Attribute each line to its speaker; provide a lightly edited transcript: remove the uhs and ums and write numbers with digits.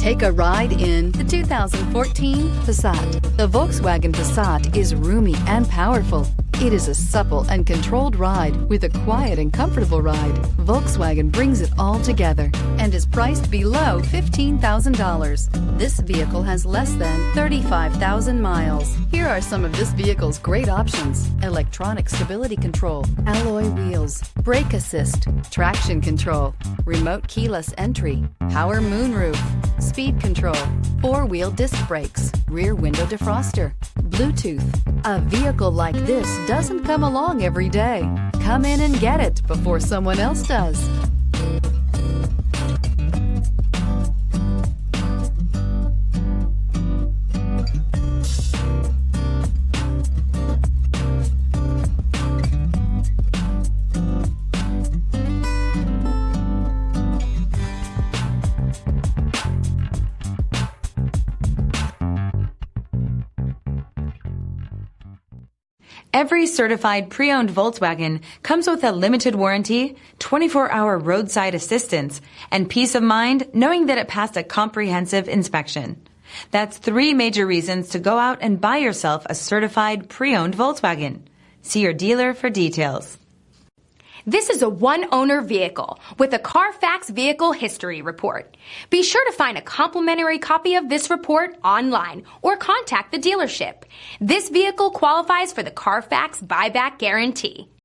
Speaker 1: Take a ride in the 2014 Passat. The Volkswagen Passat is roomy and powerful. It is a supple and controlled ride with a quiet and comfortable ride. Volkswagen brings it all together and is priced below $15,000. This vehicle has less than 35,000 miles. Here are some of this vehicle's great options: electronic stability control, alloy wheels, brake assist, traction control, remote keyless entry, power moonroof, speed control, four-wheel disc brakes, rear window defroster, Bluetooth. A vehicle like this doesn't come along every day. Come in and get it before someone else does.
Speaker 2: Every certified pre-owned Volkswagen comes with a limited warranty, 24-hour roadside assistance, and peace of mind knowing that it passed a comprehensive inspection. That's 3 major reasons to go out and buy yourself a certified pre-owned Volkswagen. See your dealer for details.
Speaker 3: This is a one-owner vehicle with a CARFAX Vehicle History report. Be sure to find a complimentary copy of this report online or contact the dealership. This vehicle qualifies for the CARFAX buyback guarantee.